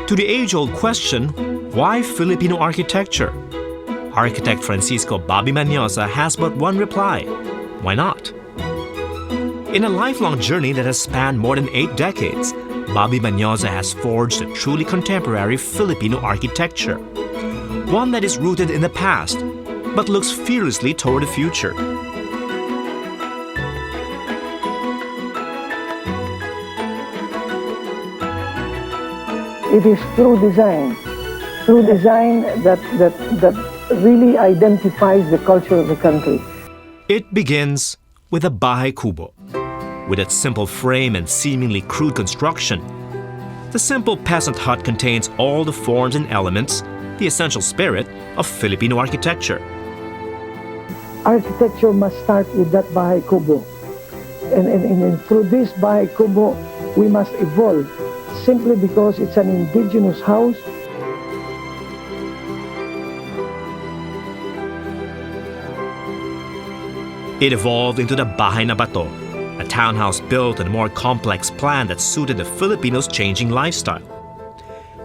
To the age-old question, why Filipino architecture? Architect Francisco Bobby Mañosa has but one reply: why not? In a lifelong journey that has spanned more than 8 decades, Bobby Mañosa has forged a truly contemporary Filipino architecture. One that is rooted in the past, but looks fearlessly toward the future. It is through design that really identifies the culture of the country. It begins with a bahay kubo. With its simple frame and seemingly crude construction, the simple peasant hut contains all the forms and elements, the essential spirit of Filipino architecture. Architecture must start with that bahay kubo. And through this bahay kubo, we must evolve, simply because it's an indigenous house. It evolved into the bahay na bato, a townhouse built on a more complex plan that suited the Filipinos' changing lifestyle.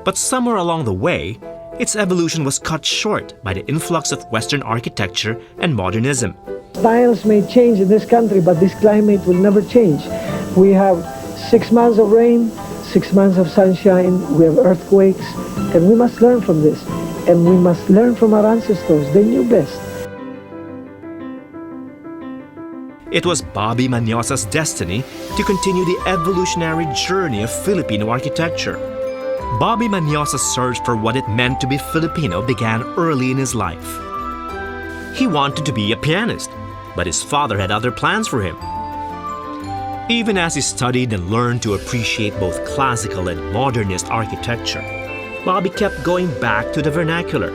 But somewhere along the way, its evolution was cut short by the influx of Western architecture and modernism. Styles may change in this country, but this climate will never change. We have 6 months of rain, 6 months of sunshine, we have earthquakes, and we must learn from this. And we must learn from our ancestors. They knew best. It was Bobby Mañosa's destiny to continue the evolutionary journey of Filipino architecture. Bobby Mañosa's search for what it meant to be Filipino began early in his life. He wanted to be a pianist, but his father had other plans for him. Even as he studied and learned to appreciate both classical and modernist architecture, Bobby kept going back to the vernacular.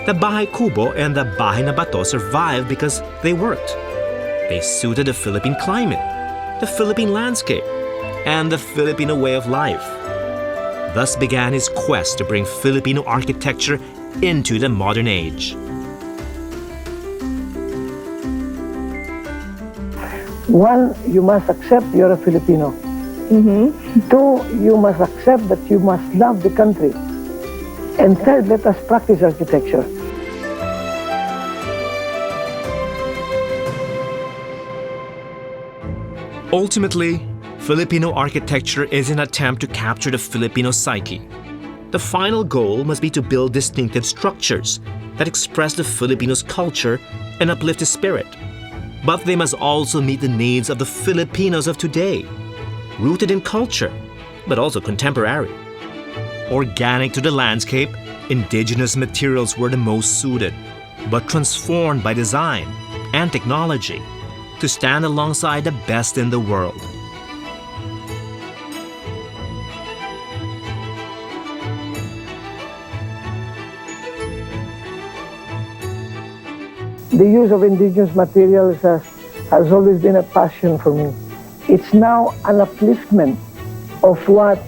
The bahay kubo and the bahay na bato survived because they worked. They suited the Philippine climate, the Philippine landscape, and the Filipino way of life. Thus began his quest to bring Filipino architecture into the modern age. One, you must accept you're a Filipino. 2, you must accept that you must love the country. And 3rd, let us practice architecture. Ultimately, Filipino architecture is an attempt to capture the Filipino psyche. The final goal must be to build distinctive structures that express the Filipinos' culture and uplift the spirit. But they must also meet the needs of the Filipinos of today, rooted in culture, but also contemporary. Organic to the landscape, indigenous materials were the most suited, but transformed by design and technology to stand alongside the best in the world. The use of indigenous materials has always been a passion for me. It's now an upliftment of what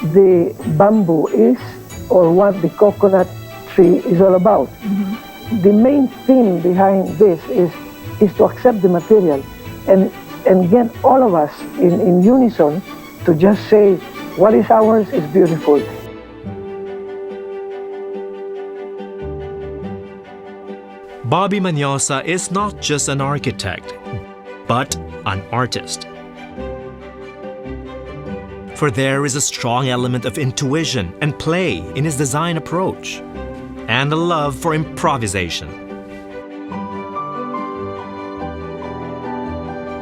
the bamboo is or what the coconut tree is all about. The main theme behind this is to accept the material and get all of us in unison to just say what is ours is beautiful. Bobby Mañosa is not just an architect, but an artist. For there is a strong element of intuition and play in his design approach, and a love for improvisation.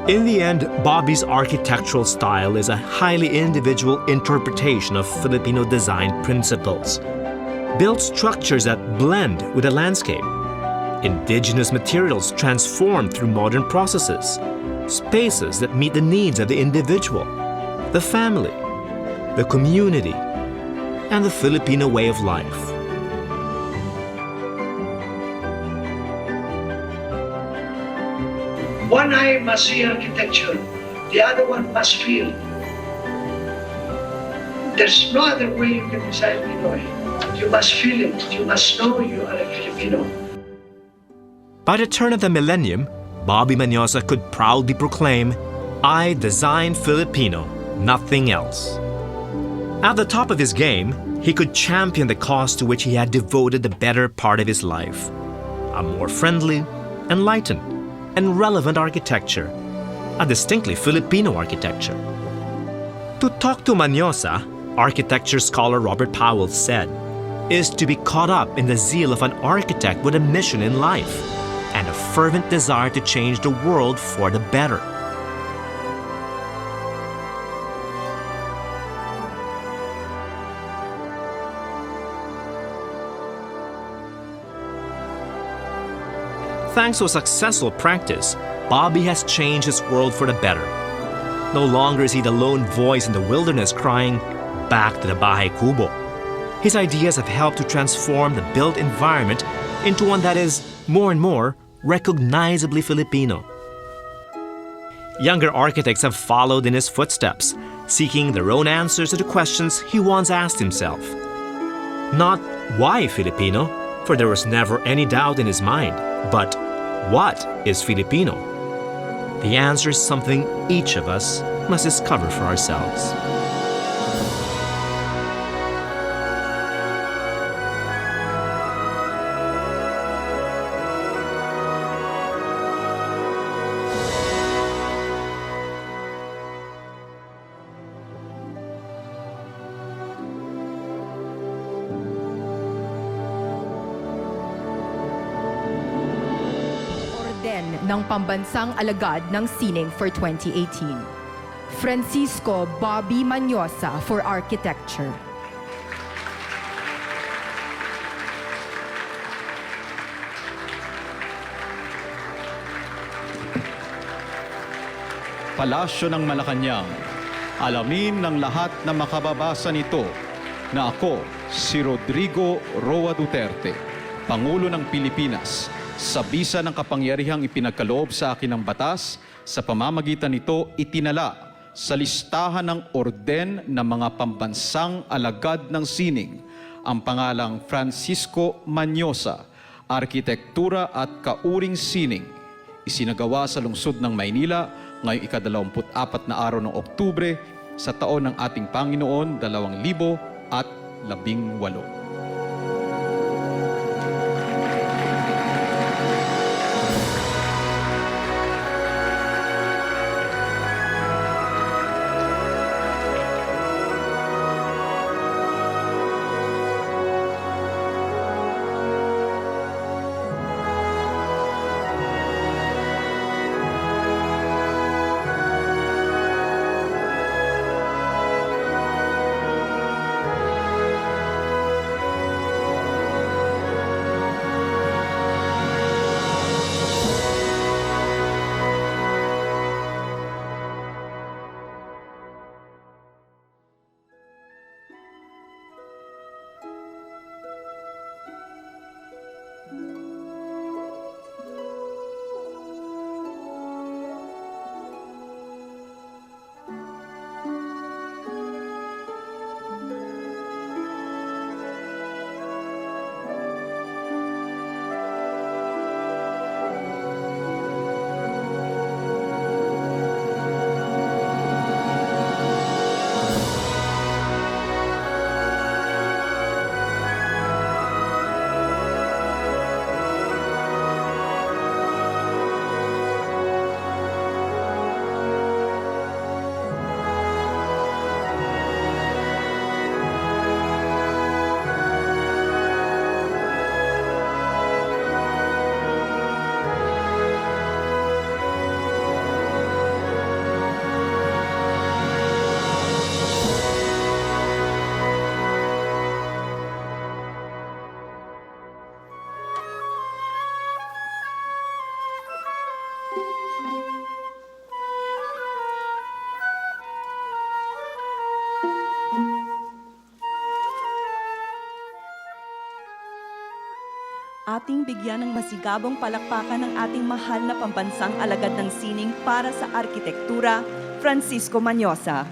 In the end, Bobby's architectural style is a highly individual interpretation of Filipino design principles. Built structures that blend with the landscape, indigenous materials transformed through modern processes, spaces that meet the needs of the individual, the family, the community, and the Filipino way of life. One eye must see architecture, the other one must feel. There's no other way you can design Pinoy. You must feel it. You must know you are a Filipino. By the turn of the millennium, Bobby Mañosa could proudly proclaim, "I design Filipino, nothing else." At the top of his game, he could champion the cause to which he had devoted the better part of his life: a more friendly, enlightened, and relevant architecture, a distinctly Filipino architecture. To talk to Mañosa, architecture scholar Robert Powell said, is to be caught up in the zeal of an architect with a mission in life and a fervent desire to change the world for the better. Thanks to a successful practice, Bobby has changed his world for the better. No longer is he the lone voice in the wilderness crying, "Back to the Bahay Kubo." His ideas have helped to transform the built environment into one that is, more and more, recognizably Filipino. Younger architects have followed in his footsteps, seeking their own answers to the questions he once asked himself. Not why Filipino, for there was never any doubt in his mind, but what is Filipino? The answer is something each of us must discover for ourselves. Ng Pambansang Alagad ng Sining for 2018. Francisco Bobby Mañosa for Architecture. Palasyo ng Malacanang, alamin ng lahat na makababasa nito na ako, si Rodrigo Roa Duterte, Pangulo ng Pilipinas, sa bisa ng kapangyarihang ipinagkaloob sa akin ng batas, sa pamamagitan nito itinala sa listahan ng orden ng mga pambansang alagad ng sining ang pangalang Francisco Mañosa, Arkitektura at Kauring Sining, isinagawa sa lungsod ng Maynila ngayong ika-24 na araw ng Oktubre sa taon ng ating Panginoon 2018. Ating bigyan ng masigabong palakpakan ng ating mahal na pambansang alagad ng sining para sa arkitektura, Francisco Mañosa.